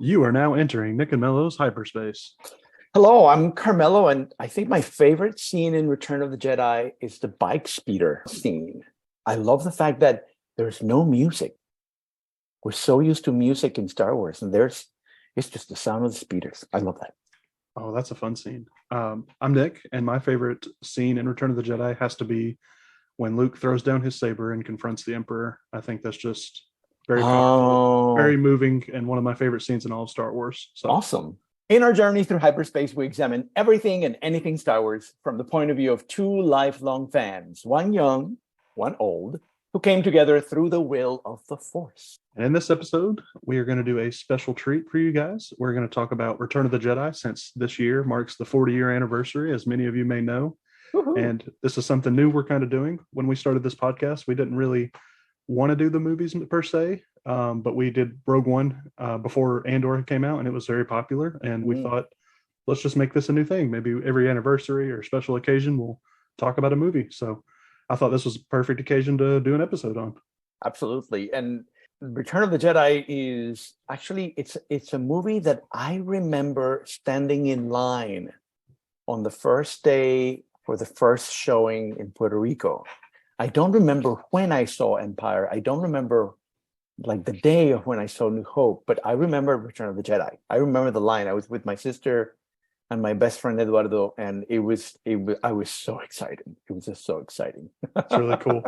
You are now entering Nick and Mello's hyperspace. Hello, I'm Carmelo, and I think my favorite scene in Return of the Jedi is the bike speeder scene. I love the fact that there's no music. We're so used to music in Star Wars, and it's just the sound of the speeders. I love that. Oh, that's a fun scene. I'm Nick, and my favorite scene in Return of the Jedi has to be when Luke throws down his saber and confronts the Emperor. I think that's just very powerful, very moving, and one of my favorite scenes in all of Star Wars. So awesome. In our journey through hyperspace, we examine everything and anything Star Wars from the point of view of two lifelong fans, one young, one old, who came together through the will of the Force. And in this episode, we are going to do a special treat for you guys. We're going to talk about Return of the Jedi, since this year marks the 40-year anniversary, as many of you may know. Woo-hoo. And this is something new we're kind of doing. When we started this podcast, we didn't really want to do the movies per se, but we did Rogue One before Andor came out, and it was very popular. And we thought, let's just make this a new thing. Maybe every anniversary or special occasion, we'll talk about a movie. So I thought this was a perfect occasion to do an episode on. Absolutely. And Return of the Jedi is actually, it's a movie that I remember standing in line on the first day for the first showing in Puerto Rico. I don't remember when I saw Empire. I don't remember like the day of when I saw New Hope, but I remember Return of the Jedi. I remember the line. I was with my sister and my best friend Eduardo, and I was so excited. It was just so exciting. It's really cool.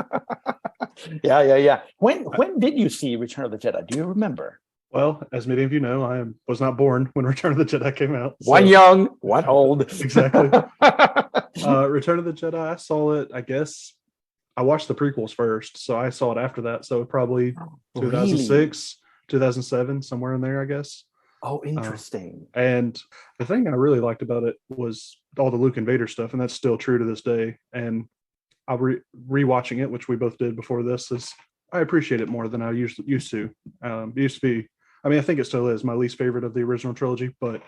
Yeah. When did you see Return of the Jedi? Do you remember? Well, as many of you know, I was not born when Return of the Jedi came out. So. One young, one old. Exactly. Return of the Jedi, I saw it, I guess. I watched the prequels first, so I saw it after that. So probably 2006, 2007, somewhere in there, I guess. Oh, interesting. And the thing I really liked about it was all the Luke and Vader stuff, and that's still true to this day. And I rewatching it, which we both did before this, is I appreciate it more than I used to. It used to be, I mean, I think it still is my least favorite of the original trilogy, but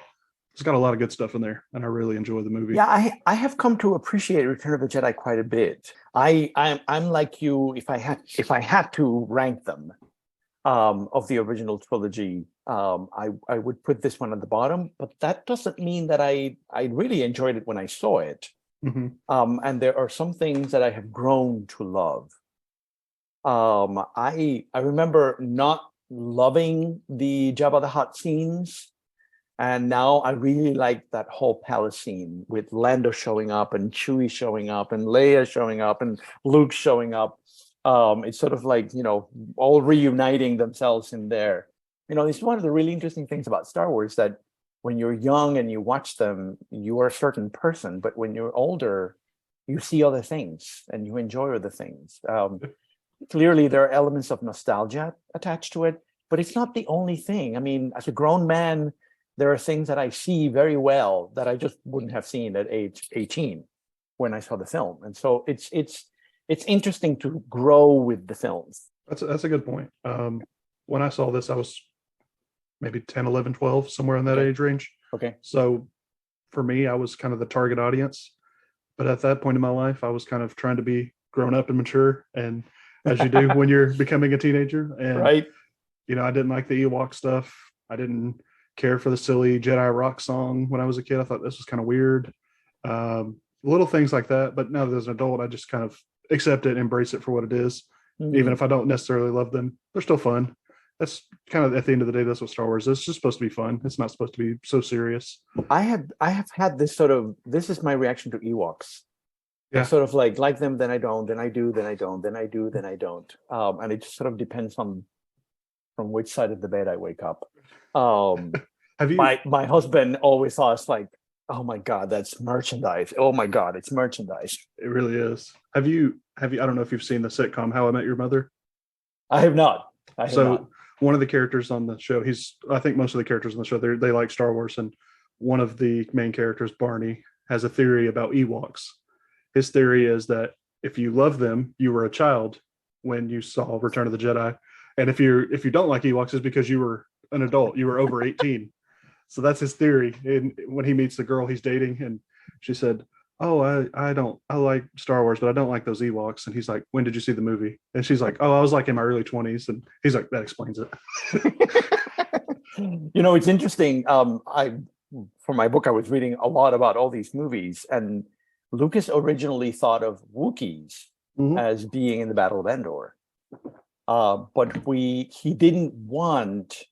it's got a lot of good stuff in there, and I really enjoy the movie. Yeah, I have come to appreciate Return of the Jedi quite a bit. I'm like you. If I had to rank them of the original trilogy, I would put this one at the bottom. But that doesn't mean that I really enjoyed it when I saw it. Mm-hmm. And there are some things that I have grown to love. I remember not loving the Jabba the Hutt scenes. And now I really like that whole palace scene with Lando showing up and Chewie showing up and Leia showing up and Luke showing up. It's sort of like, all reuniting themselves in there. It's one of the really interesting things about Star Wars, that when you're young and you watch them, you are a certain person. But when you're older, you see other things and you enjoy other things. Clearly, there are elements of nostalgia attached to it, but it's not the only thing. I mean, as a grown man, there are things that I see very well that I just wouldn't have seen at age 18 when I saw the film. And so it's interesting to grow with the films. That's a good point. When I saw this, I was maybe 10, 11, 12, somewhere in that age range. Okay. So for me, I was kind of the target audience. But at that point in my life, I was kind of trying to be grown up and mature, and as you do when you're becoming a teenager. And, right. I didn't like the Ewok stuff. I didn't care for the silly Jedi rock song when I was a kid. I thought this was kind of weird. Little things like that. But now that as an adult, I just kind of accept it, embrace it for what it is. Mm-hmm. Even if I don't necessarily love them, they're still fun. That's kind of, at the end of the day, that's what Star Wars is. It's just supposed to be fun. It's not supposed to be so serious. I have had this this is my reaction to Ewoks. Yeah. I sort of like them, then I don't, then I do, then I don't, then I do, then I don't. And it just sort of depends on from which side of the bed I wake up. Have you? My husband always thought, like, oh my God, that's merchandise. Oh my God, it's merchandise. It really is. Have you? I don't know if you've seen the sitcom How I Met Your Mother. I have not. So one of the characters on the show, I think most of the characters on the show, they like Star Wars, and one of the main characters, Barney, has a theory about Ewoks. His theory is that if you love them, you were a child when you saw Return of the Jedi, and if you don't like Ewoks, it's because you were an adult, you were over 18. So that's his theory. And when he meets the girl he's dating, and she said, "Oh, I like Star Wars, but I don't like those Ewoks." And he's like, "When did you see the movie?" And she's like, "Oh, I was like in my early 20s." And he's like, "That explains it." It's interesting. For my book, I was reading a lot about all these movies, and Lucas originally thought of Wookiees as being in the Battle of Endor, but he didn't want.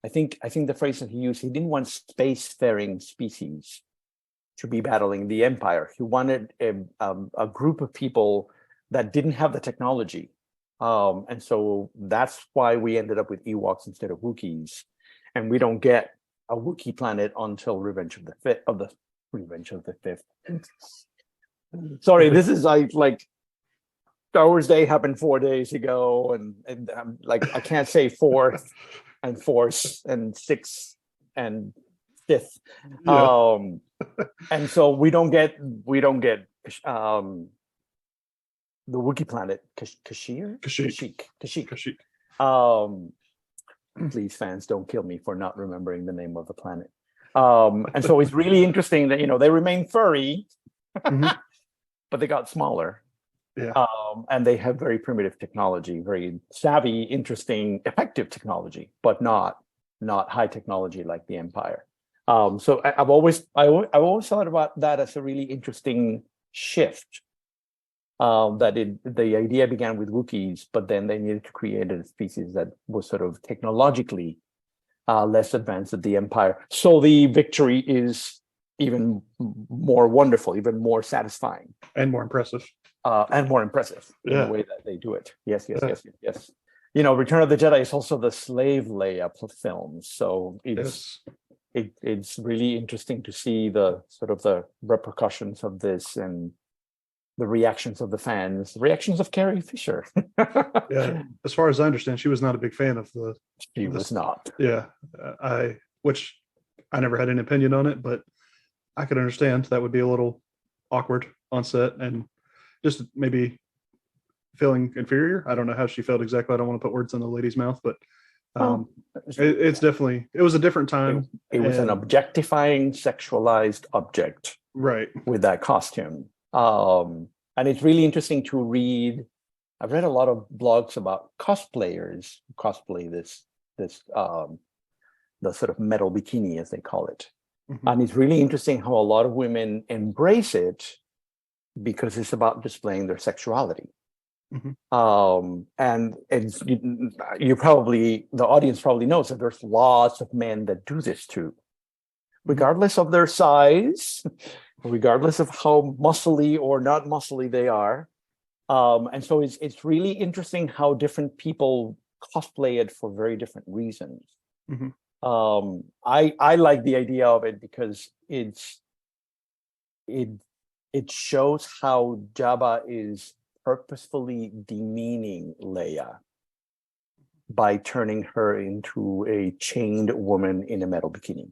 I think the phrase that he used, he didn't want spacefaring species to be battling the Empire. He wanted a group of people that didn't have the technology. And so that's why we ended up with Ewoks instead of Wookiees. And we don't get a Wookiee planet until Revenge of the Fifth. Sorry, this is like Star Wars Day happened 4 days ago, and I'm like, I can't say fourth and force and sixth and fifth. Yeah. And so we don't get the Wookiee planet Kashyyyk. Please, fans, don't kill me for not remembering the name of the planet. And so it's really interesting that they remain furry, but they got smaller. Yeah. And they have very primitive technology, very savvy, interesting, effective technology, but not high technology like the Empire. So I've always thought about that as a really interesting shift. The idea began with Wookiees, but then they needed to create a species that was sort of technologically less advanced than the Empire. So the victory is even more wonderful, even more satisfying, and more impressive. In the way that they do it. Yes. Return of the Jedi is also the slave Leia film, so it's really interesting to see the sort of the repercussions of this and the reactions of the fans, reactions of Carrie Fisher. Yeah, as far as I understand, she was not a big fan of the. She was not. Yeah, which I never had an opinion on it, but I could understand that would be a little awkward on set and just maybe feeling inferior. I don't know how she felt exactly. I don't want to put words in the lady's mouth, but it was a different time. It was an objectifying, sexualized object, right, with that costume. And it's really interesting to read. I've read a lot of blogs about cosplayers who cosplay this the sort of metal bikini, as they call it. And it's really interesting how a lot of women embrace it because it's about displaying their sexuality. And you probably, the audience probably knows that there's lots of men that do this too, regardless of their size, regardless of how muscly or not muscly they are. And so it's really interesting how different people cosplay it for very different reasons. I like the idea of it because it shows how Jabba is purposefully demeaning Leia by turning her into a chained woman in a metal bikini.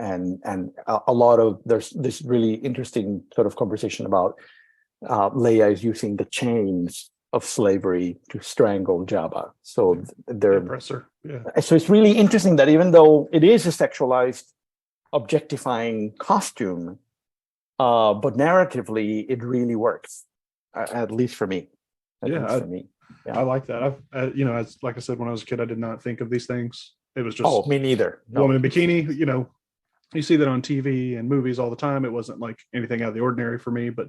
And a lot of, there's this really interesting sort of conversation about Leia is using the chains of slavery to strangle Jabba. So they're oppressor. Yeah. So it's really interesting that even though it is a sexualized, objectifying costume, but narratively it really works, at least for me. Yeah. I like that. As like I said, when I was a kid, I did not think of these things. It was just me neither. No. Woman in bikini. You see that on TV and movies all the time. It wasn't like anything out of the ordinary for me, but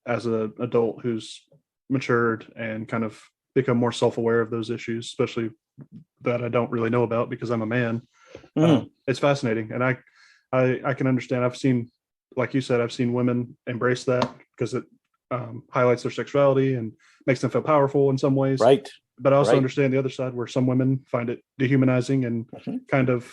as an adult who's matured and kind of become more self-aware of those issues, especially that I don't really know about because I'm a man, it's fascinating. And I can understand. I've seen, like you said, I've seen women embrace that because it highlights their sexuality and makes them feel powerful in some ways. Right. But I also understand the other side where some women find it dehumanizing and kind of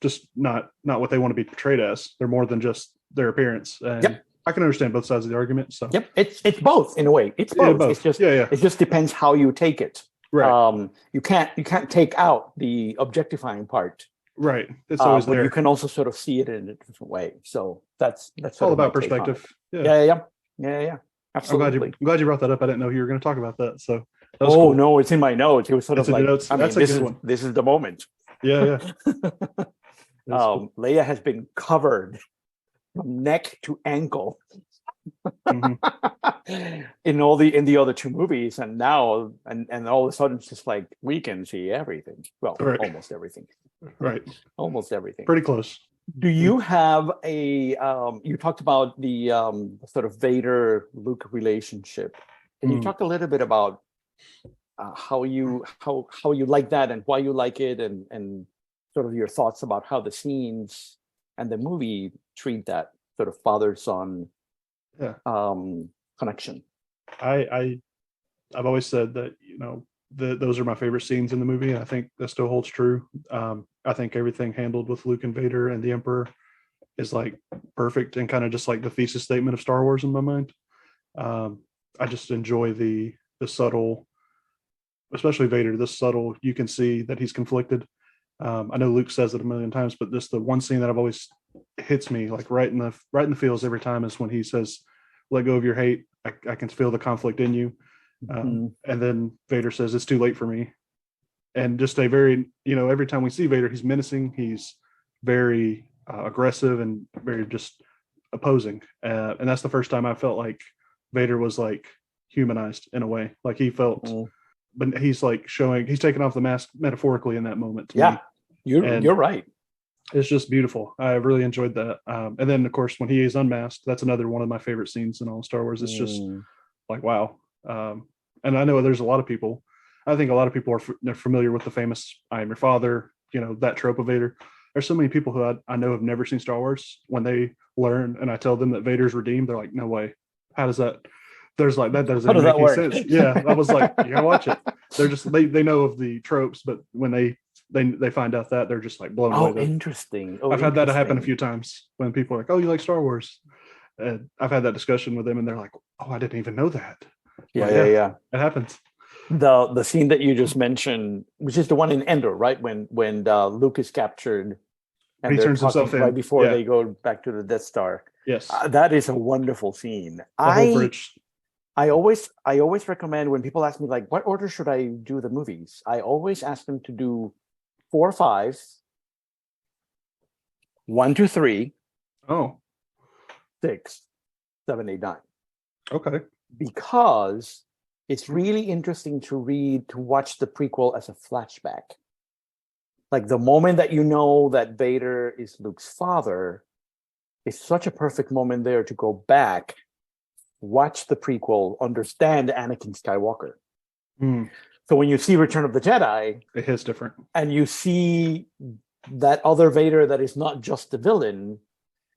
just not what they want to be portrayed as. They're more than just their appearance. And I can understand both sides of the argument. So it's both in a way. It's both. Both. It's just it just depends how you take it. Right. You can't take out the objectifying part. Right. It's always but there. You can also sort of see it in a different way. So that's all about perspective. Yeah. Absolutely. I'm glad you brought that up. I didn't know you were going to talk about that. So that was cool. No, it's in my notes. It was sort of like notes. That's a good one. This is the moment. Yeah. Cool. Leia has been covered from neck to ankle Mhm. in the other two movies, and now and all of a sudden it's just like we can see everything. Well, Right. almost everything. Right. Almost everything. Pretty close. Do you have a you talked about the sort of Vader Luke relationship? Can you talk a little bit about how you like that and why you like it, and sort of your thoughts about how the scenes and the movie treat that sort of father-son connection? I've always said that, those are my favorite scenes in the movie, and I think that still holds true. I think everything handled with Luke and Vader and the Emperor is like perfect and kind of just like the thesis statement of Star Wars in my mind. I just enjoy the subtle, especially Vader, the subtle, you can see that he's conflicted. I know Luke says it a million times, but this the one scene that I've always hits me like right in the feels every time is when he says, "Let go of your hate. I can feel the conflict in you." And then Vader says, "It's too late for me." And just a very, every time we see Vader, he's menacing. He's very aggressive and very just opposing. And that's the first time I felt like Vader was like humanized in a way. Like he felt, but he's like he's taking off the mask metaphorically in that moment. To me. You're right. It's just beautiful. I really enjoyed that. And then of course, when he is unmasked, that's another one of my favorite scenes in all of Star Wars. It's just like, wow. And I know there's a lot of people, I think a lot of people are familiar with the famous "I am your father," that trope of Vader. There's so many people who I know have never seen Star Wars. When they learn and I tell them that Vader's redeemed, they're like, "No way! How does that?" There's like that doesn't make any sense. Yeah, I was like, "You gotta watch it." They're just they know of the tropes, but when they find out that, they're just like blown away. Oh, interesting. I've had that happen a few times when people are like, "Oh, you like Star Wars?" And I've had that discussion with them, and they're like, "Oh, I didn't even know that." Yeah. It happens. The scene that you just mentioned, which is the one in Endor, right? When Luke is captured and he they're turns himself in right before they go back to the Death Star. Yes, that is a wonderful scene. The whole bridge. I always recommend when people ask me like, what order should I do the movies? I always ask them to do 4, 5, 1, 2, 3, 6, 7, 8, 9. Okay. Because it's really interesting to watch the prequel as a flashback. Like the moment that you know that Vader is Luke's father, is such a perfect moment there to go back, watch the prequel, understand Anakin Skywalker. So when you see Return of the Jedi, it hits different. And you see that other Vader that is not just the villain,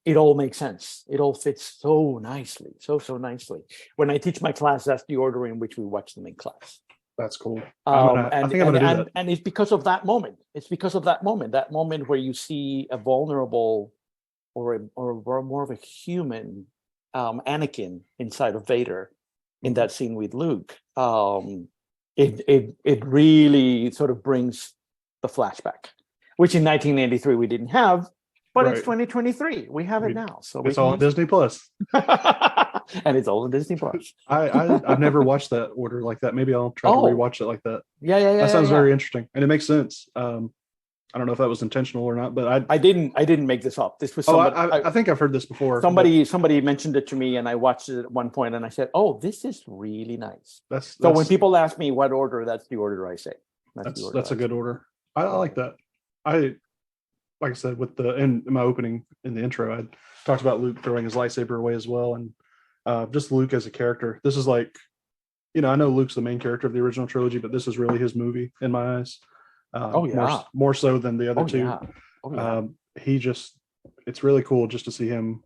it all makes sense. It all fits so nicely, so nicely. When I teach my class, that's the order in which we watch them in class. That's cool. I think I'm gonna do that. And it's because of that moment. It's because of that moment where you see a vulnerable or more of a human Anakin inside of Vader in that scene with Luke. It really sort of brings the flashback, which in 1983 we didn't have. But It's 2023. We have it now. So it's all on Disney Plus. And it's all on Disney Plus. I've never watched that order like that. Maybe I'll try to rewatch it like that. Yeah. That sounds very interesting. And it makes sense. I don't know if that was intentional or not, but I didn't make this up. This was somebody, I think I've heard this before. Somebody mentioned it to me and I watched it at one point and I said, "Oh, this is really nice." So when people ask me what order, that's the order I say. That's a good order. I like that. Like I said, in my opening in the intro, I talked about Luke throwing his lightsaber away as well, and just Luke as a character. This is like, I know Luke's the main character of the original trilogy, but this is really his movie in my eyes. More so than the other two. It's really cool just to see him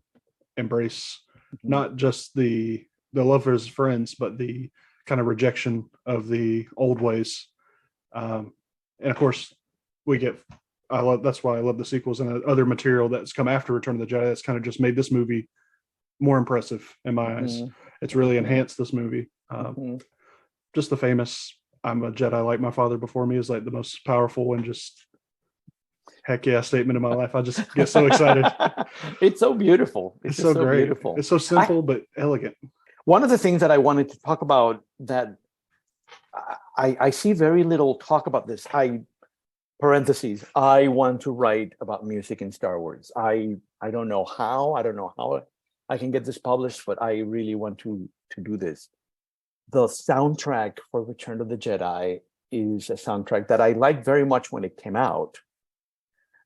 embrace not just the love for his friends, but the kind of rejection of the old ways. And of course, that's why I love the sequels and other material that's come after Return of the Jedi. That's kind of just made this movie more impressive in my eyes. It's really enhanced this movie. Just the famous "I'm a Jedi like my father before me" is like the most powerful and just heck yeah statement in my life. I just get so excited. It's so beautiful. It's so great. Beautiful. It's so simple but elegant. One of the things that I wanted to talk about that I see very little talk about this. I want to write about music in Star Wars. I don't know how. I don't know I can get this published, but I really want to do this. The soundtrack for Return of the Jedi is a soundtrack that I liked very much when it came out.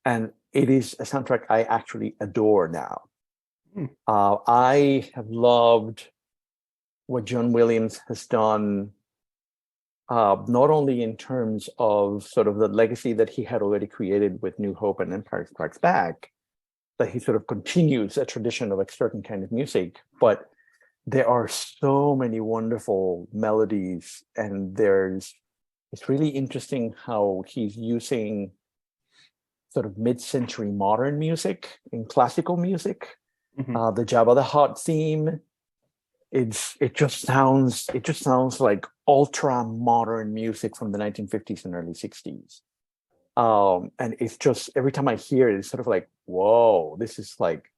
And it is a soundtrack I actually adore now. I have loved what John Williams has done, not only in terms of sort of the legacy that he had already created with New Hope and Empire Strikes Back, that he sort of continues a tradition of a certain kind of music, but there are so many wonderful melodies, and it's really interesting how he's using sort of mid-century modern music in classical music. The Jabba the Hutt theme, it just sounds like ultra modern music from the 1950s and early 60s. And it's just, every time I hear it, it's sort of like, whoa, this is like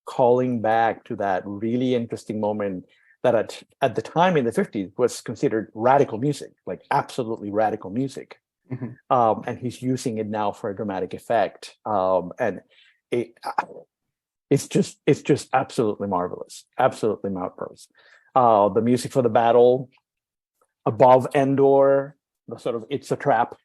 calling back to that really interesting moment that at the time in the 50s was considered radical music, like absolutely radical music. And he's using it now for a dramatic effect. And it's just absolutely marvelous. Absolutely marvelous. The music for the battle above Endor, the sort of "It's a Trap"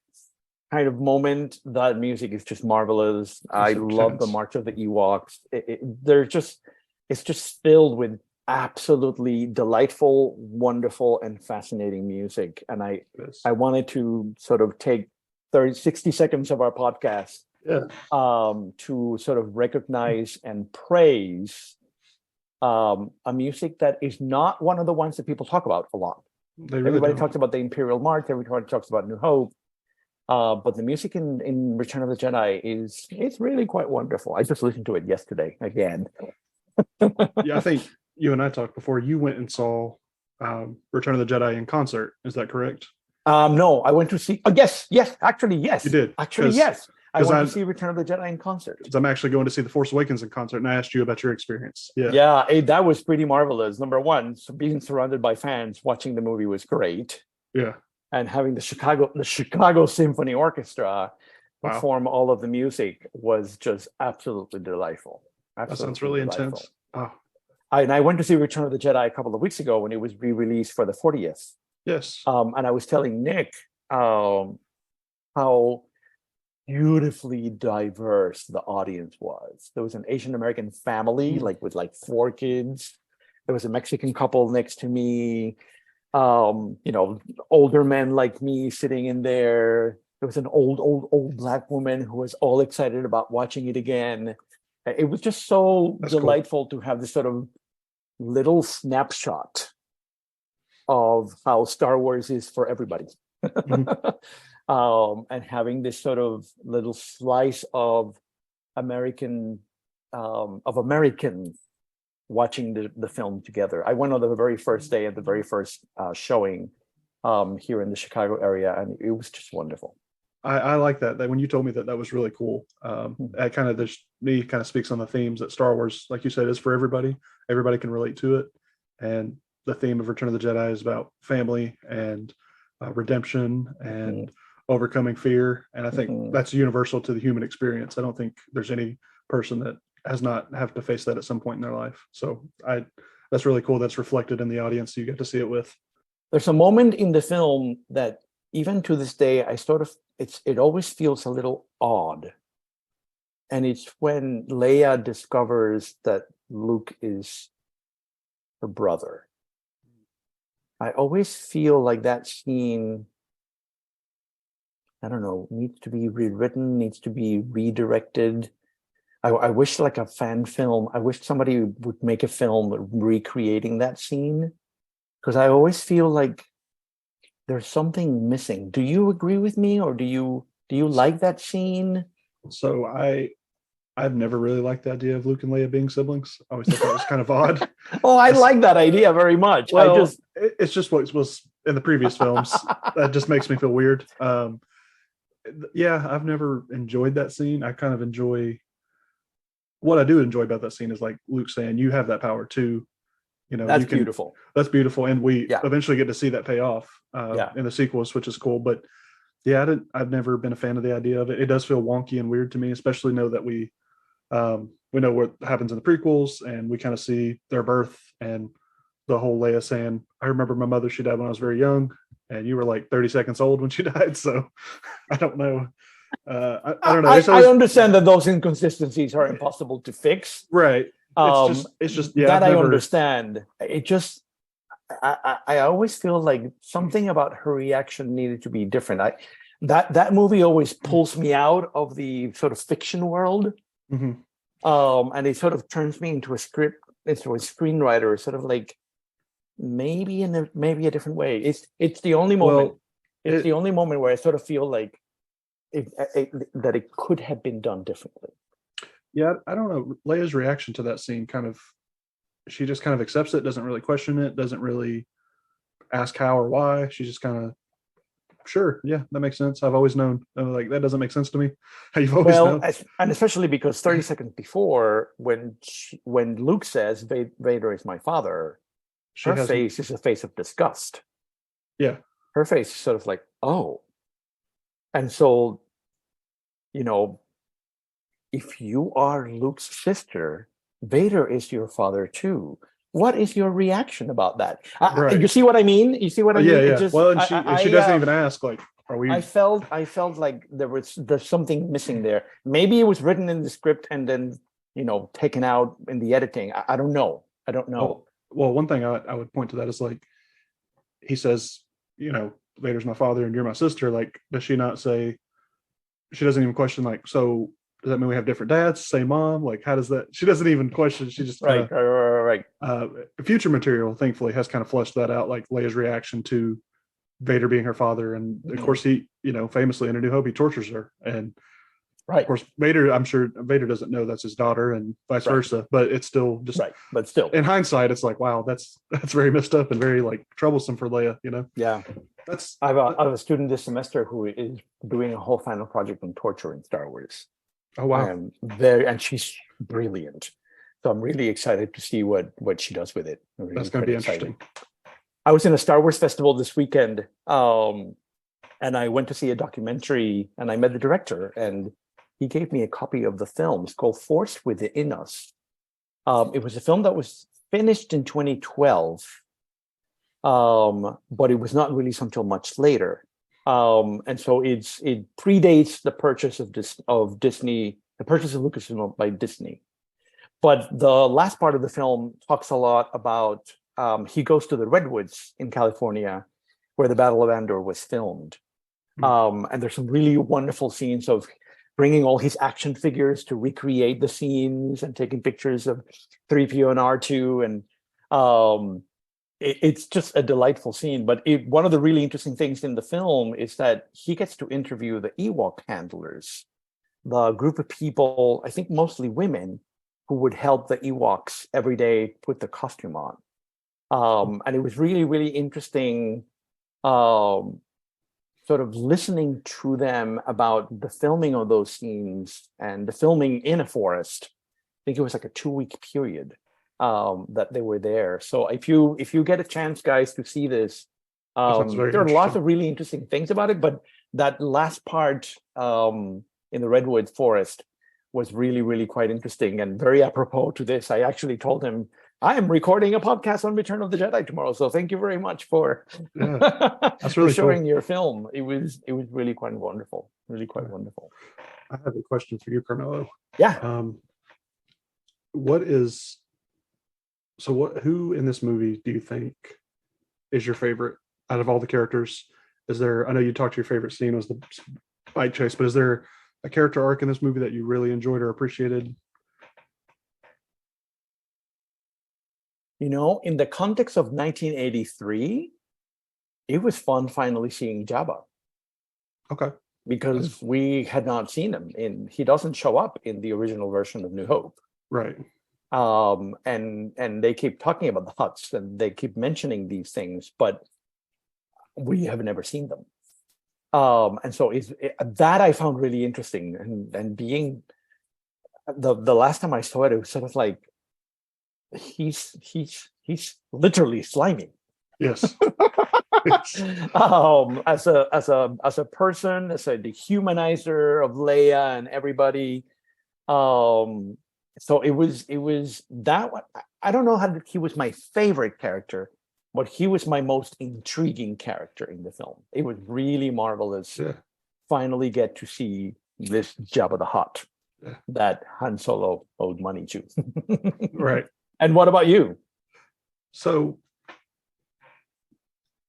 kind of moment, that music is just marvelous. I love the March of the Ewoks. It's just filled with absolutely delightful, wonderful, and fascinating music. And I wanted to sort of take 60 seconds of our podcast to sort of recognize and praise a music that is not one of the ones that people talk about a lot. Everybody talks about the Imperial March, everybody talks about New Hope, but the music in Return of the Jedi it's really quite wonderful. I just listened to it yesterday again. Yeah, I think you and I talked before. You went and saw Return of the Jedi in concert. Is that correct? No, I went to see. Yes. Actually, yes. You did. Actually, yes. I went to see Return of the Jedi in concert. I'm actually going to see The Force Awakens in concert, and I asked you about your experience. Yeah, that was pretty marvelous. Number one, so being surrounded by fans watching the movie was great. Yeah, and having the Chicago Symphony Orchestra perform all of the music was just absolutely delightful. That sounds really intense. Oh. I went to see Return of the Jedi a couple of weeks ago when it was re-released for the 40th. Yes. And I was telling Nick how beautifully diverse the audience was. There was an Asian American family, with 4 kids. There was a Mexican couple next to me. Older men like me sitting in there. There was an old Black woman who was all excited about watching it again. It was just so delightful to have this sort of little snapshot of how Star Wars is for everybody. And having this sort of little slice of Americans watching the film together. I went on the very first day at the very first showing here in the Chicago area, and it was just wonderful. I like that when you told me that was really cool. That kind of speaks on the themes that Star Wars, like you said, is for everybody. Everybody can relate to it. And the theme of Return of the Jedi is about family and redemption and overcoming fear. And I think that's universal to the human experience. I don't think there's any person that has not have to face that at some point in their life. So that's really cool. That's reflected in the audience you get to see it with. There's a moment in the film that even to this day, it always feels a little odd. And it's when Leia discovers that Luke is her brother. I always feel like that scene, I don't know, needs to be rewritten, needs to be redirected. I wish, like a fan film, I wish somebody would make a film recreating that scene, because I always feel like there's something missing. Do you agree with me, or do you like that scene? So I've never really liked the idea of Luke and Leia being siblings. I always thought that was kind of odd. Oh, I like that idea very much. Well, it's just what was in the previous films. That just makes me feel weird. Yeah, I've never enjoyed that scene. I kind of enjoy. What I do enjoy about that scene is like Luke saying, "You have that power too." That's beautiful. That's beautiful, and we eventually get to see that pay off in the sequels, which is cool. But yeah, I've never been a fan of the idea of it. It does feel wonky and weird to me, especially know that we We know what happens in the prequels, and we kind of see their birth and the whole Leia saying, I remember my mother, she died when I was very young, and you were like 30 seconds old when she died. So I don't know. I don't know. It's I always, understand that those inconsistencies are impossible to fix. right. It's just, yeah, That I've I never, understand. It just, I always feel like something about her reaction needed to be different. That movie always pulls me out of the sort of fiction world, Mhm. and it sort of turns me into a screenwriter, sort of like maybe maybe a different way. It's the only moment. Well, It's the only moment where I sort of feel like that it could have been done differently. yeah, I don't know. Leia's reaction to that scene kind of, she just kind of accepts it, doesn't really question it, doesn't really ask how or why. She's just kind of, sure, yeah, that makes sense. I've always known. Like, that doesn't make sense to me. You've always Well, known. and especially because 30 seconds before, when Luke says Vader is my father, She her has, face is a face of disgust. yeah, Her face is sort of like, oh. And so, you know, if you are Luke's sister, Vader is your father too. What is your reaction about that? You right. see what I mean? You see what I Yeah, mean? It yeah. just, Well, and she doesn't even ask, like, are we? I felt like there's something missing there. Maybe it was written in the script and then taken out in the editing. I don't know. I don't know. Well, one thing I would point to that is, like, he says, Vader's my father and you're my sister. Like, does she not say? She doesn't even question, like, so does that mean we have different dads, same mom? Like, how does that? She doesn't even question. She just kind Right. of future material, thankfully, has kind of fleshed that out, like Leia's reaction to Vader being her father, and of course he, famously in A New Hope, he tortures her, and right. Of course, Vader, I'm sure Vader doesn't know that's his daughter, and vice versa. But it's still just right. But still, in hindsight, it's like, wow, that's very messed up and very, like, troublesome for Leia. Yeah. That's I have a student this semester who is doing a whole final project on torture in Star Wars. oh wow, And she's brilliant. So I'm really excited to see what she does with it. Really that's going to be interesting. I was in a Star Wars festival this weekend, and I went to see a documentary, and I met the director, and he gave me a copy of the film. It's called Force Within Us. It was a film that was finished in 2012, but it was not released until much later. And so it predates the purchase of Disney, the purchase of Lucasfilm by Disney. But the last part of the film talks a lot about he goes to the Redwoods in California, where the Battle of Andor was filmed. And there's some really wonderful scenes of bringing all his action figures to recreate the scenes and taking pictures of 3PO and R2. And it's just a delightful scene. But one of the really interesting things in the film is that he gets to interview the Ewok handlers, the group of people, I think mostly women, who would help the Ewoks every day put the costume on. And it was really, really interesting sort of listening to them about the filming of those scenes and the filming in a forest. I think it was like a 2-week period that they were there. So if you get a chance, guys, to see this, there are lots of really interesting things about it. But that last part in the Redwood Forest was really, really quite interesting and very apropos to this. I actually told him, I am recording a podcast on Return of the Jedi tomorrow, so thank you very much for that's really for showing cool. your film. It was really quite wonderful, really quite wonderful. I have a question for you, Carmelo. Yeah. Who in this movie do you think is your favorite out of all the characters? Is there? I know you talked to your favorite scene was the bike chase, but is there a character arc in this movie that you really enjoyed or appreciated? In the context of 1983, it was fun finally seeing Jabba. Okay. Because we had not seen him he doesn't show up in the original version of New Hope. Right. And they keep talking about the Hutts and they keep mentioning these things, but we have never seen them. And so that I found really interesting. And being the last time I saw it, it was sort of like, he's literally slimy. Yes. As a person, as a dehumanizer of Leia and everybody, So it was that one. I don't know how he was my favorite character, but he was my most intriguing character in the film. It was really marvelous. Yeah. Finally get to see this Jabba the Hutt Yeah. that Han Solo owed money to. Right. And what about you? So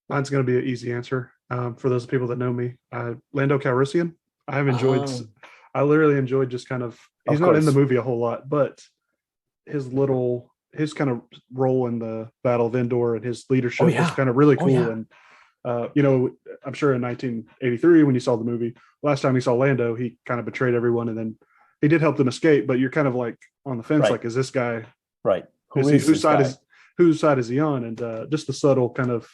mine's going to be an easy answer. For those people that know me, Lando Calrissian. I've enjoyed. I literally enjoyed just kind of. He's not in the movie a whole lot, but his kind of role in the Battle of Endor and his leadership was kind of really cool. And I'm sure in 1983 when you saw the movie, last time you saw Lando, he kind of betrayed everyone, and then he did help them escape. But you're kind of like on the fence, like, is this guy right? Whose side is he on? And just the subtle kind of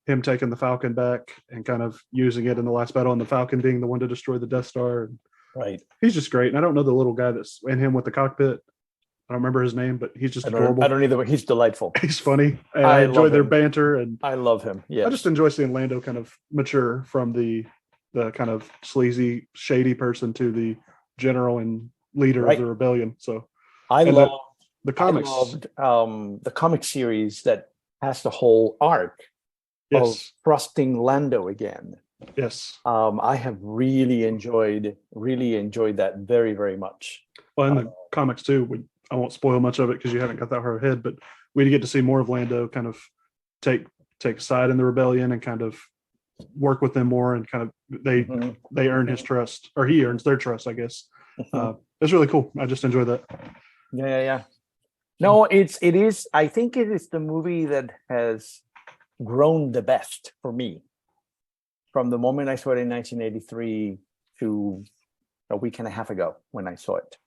him taking the Falcon back and kind of using it in the last battle, and the Falcon being the one to destroy the Death Star. Right. He's just great. And I don't know the little guy that's in him with the cockpit. I don't remember his name, but he's just adorable. I don't either, but he's delightful. He's funny. And I enjoy their banter, and I love him. Yeah. I just enjoy seeing Lando kind of mature from the kind of sleazy, shady person to the general and leader of the rebellion. So I loved the comics. I loved the comic series that has the whole arc of trusting Lando again. Yes. I have really enjoyed that very, very much. Well, in the comics too, I won't spoil much of it because you haven't got that far ahead, but we get to see more of Lando kind of take a side in the rebellion and kind of work with them more, and kind of they earn his trust, or he earns their trust, I guess. It's really cool. I just enjoy that. Yeah. No, it is. I think it is the movie that has grown the best for me from the moment I saw it in 1983 to a week and a half ago when I saw it.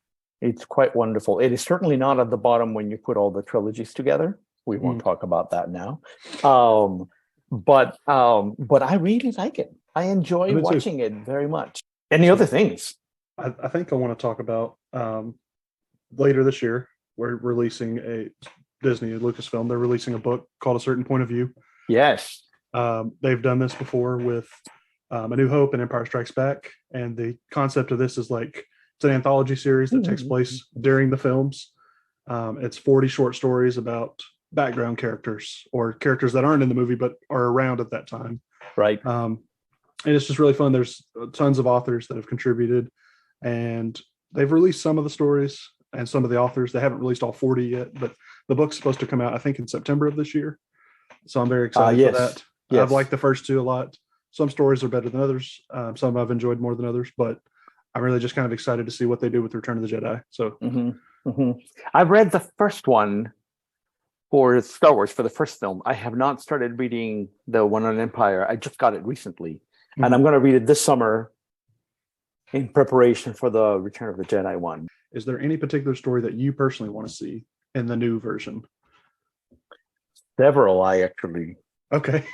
It's quite wonderful. It is certainly not at the bottom when you put all the trilogies together. We won't talk about that now. But I really like it. I enjoy watching it very much. Any other things? I think I want to talk about later this year. We're releasing a Lucasfilm. They're releasing a book called A Certain Point of View. Yes. They've done this before with A New Hope and Empire Strikes Back. And the concept of this is like, it's an anthology series that takes place during the films. It's 40 short stories about background characters or characters that aren't in the movie but are around at that time. Right. And it's just really fun. There's tons of authors that have contributed, and they've released some of the stories and some of the authors. They haven't released all 40 yet, but the book's supposed to come out, I think, in September of this year. So I'm very excited for that. Yes. I've liked the first two a lot. Some stories are better than others. Some I've enjoyed more than others, but I'm really just kind of excited to see what they do with Return of the Jedi. So I've read the first one for Star Wars, for the first film. I have not started reading the one on Empire. I just got it recently. And I'm going to read it this summer in preparation for the Return of the Jedi one. Is there any particular story that you personally want to see in the new version? Several, actually. Okay.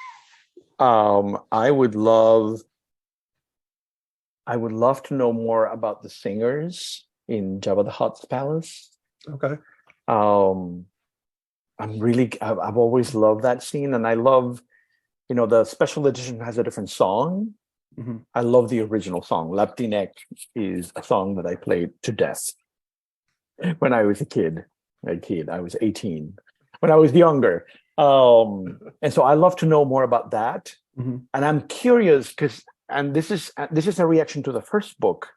I would love to know more about the singers in Jabba the Hutt's palace. Okay. I've always loved that scene, and I love, the special edition has a different song. I love the original song. Laptinek is a song that I played to death when I was a kid. I was 18 when I was younger. And so I love to know more about that. And I'm curious and this is a reaction to the first book.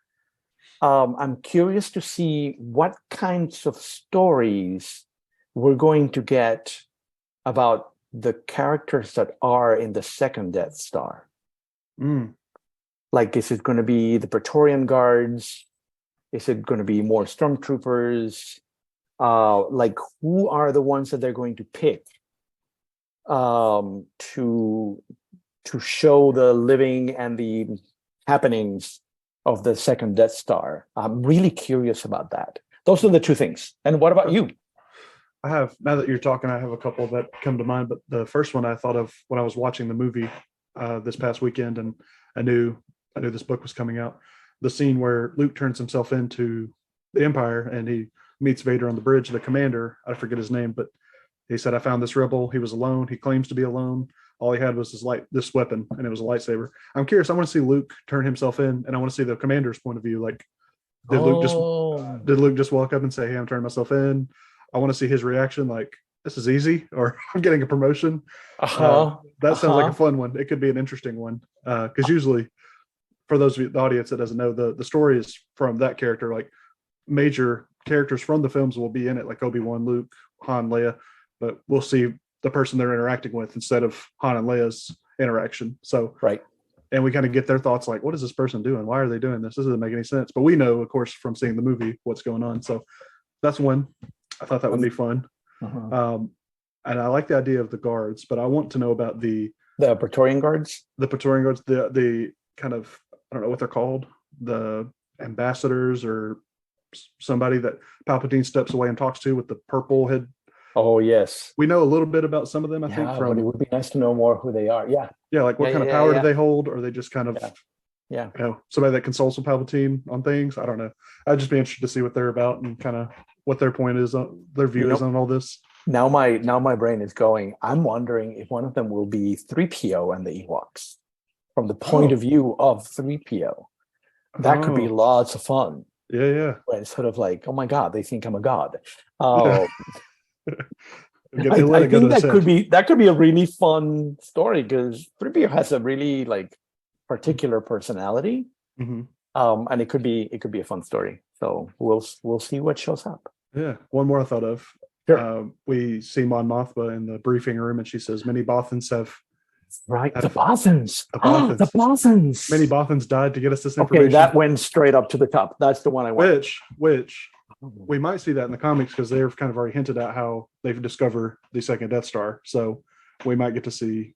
I'm curious to see what kinds of stories we're going to get about the characters that are in the second Death Star. Like, is it going to be the Praetorian Guards? Is it going to be more stormtroopers? Like, who are the ones that they're going to pick to show the living and the happenings of the second Death Star? I'm really curious about that. Those are the two things. And what about you? Now that you're talking, I have a couple that come to mind, but the first one I thought of when I was watching the movie this past weekend, and I knew this book was coming out. The scene where Luke turns himself into the Empire and he meets Vader on the bridge. The commander, I forget his name, but he said, "I found this rebel. He was alone. He claims to be alone. All he had was this weapon, and it was a lightsaber." I'm curious. I want to see Luke turn himself in, and I want to see the commander's point of view. Like, Did Luke just Oh. did Luke just walk up and say, "Hey, I'm turning myself in"? I want to see his reaction. Like, this is easy, or I'm getting a promotion. That sounds like a fun one. It could be an interesting one because usually, for those of you, the audience that doesn't know, the story is from that character. Like major characters from the films will be in it, like Obi-Wan, Luke, Han, Leia, but we'll see the person they're interacting with instead of Han and Leia's interaction. So right. And we kind of get their thoughts like, what is this person doing? Why are they doing this? This doesn't make any sense. But we know, of course, from seeing the movie, what's going on. So that's one. I thought that would be fun. And I like the idea of the guards, but I want to know about the Praetorian Guards. The Praetorian Guards, the kind of, I don't know what they're called, the ambassadors or somebody that Palpatine steps away and talks to with the purple head. Oh, yes. We know a little bit about some of them, I think. But it would be nice to know more who they are. Yeah. Yeah, like what kind of power do they hold? Or are they just kind of, you know, somebody that consults with Palpatine on things? I don't know. I'd just be interested to see what they're about and kind of what their point is, their view is on all this. Now my brain is going, I'm wondering if one of them will be 3PO and the Ewoks from the point of view of 3PO. That could be lots of fun. Yeah. Where it's sort of like, oh my God, they think I'm a god. I think that could be a really fun story because 3PO has a really like particular personality. And it could be a fun story. So we'll see what shows up. Yeah. One more I thought of. Sure. We see Mon Mothma in the briefing room, and she says many Bothans have. Right, the Bothans. The Bothans. Many Bothans died to get us this information. Okay, that went straight up to the top. That's the one I want. Which we might see that in the comics because they've kind of already hinted at how they've discovered the second Death Star. So we might get to see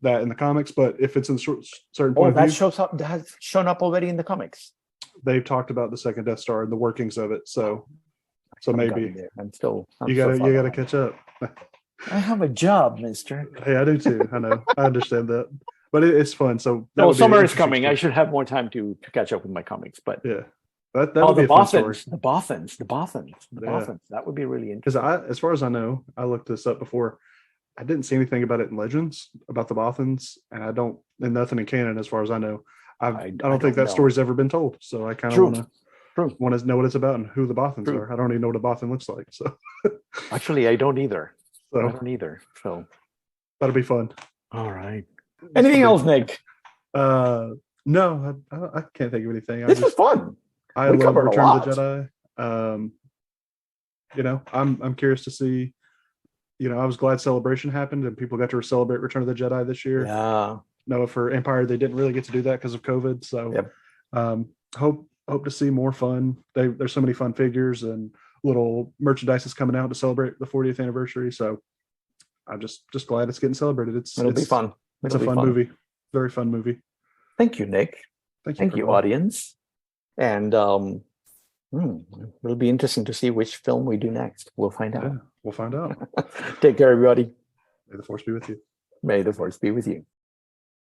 that in the comics. But if it's in a certain point of view, that has shown up already in the comics. They've talked about the second Death Star and the workings of it. So maybe I'm still you gotta catch up. I have a job, mister. Hey, I do too. I know. I understand that. But it's fun. So summer is coming. I should have more time to catch up with my comics. But yeah. That would be a fun story. The Bothans. That would be really interesting. Because as far as I know, I looked this up before. I didn't see anything about it in Legends about the Bothans, and nothing in canon as far as I know. I don't think that story's ever been told. So I kind of want to know what it's about and who the Bothans are. I don't even know what a Bothan looks like. So actually, I don't either. So that'll be fun. All right. Anything else, Nick? No, I can't think of anything. This was fun. I love Return of the Jedi. I'm curious to see. I was glad Celebration happened and people got to celebrate Return of the Jedi this year. Yeah. No, for Empire they didn't really get to do that because of COVID. So, hope to see more fun. There's so many fun figures and little merchandise is coming out to celebrate the 40th anniversary. So, I'm just glad it's getting celebrated. It'll be fun. It's a fun movie. Very fun movie. Thank you, Nick. Thank you, audience. And it'll be interesting to see which film we do next. We'll find out. Yeah, we'll find out. Take care, everybody. May the Force be with you. May the Force be with you.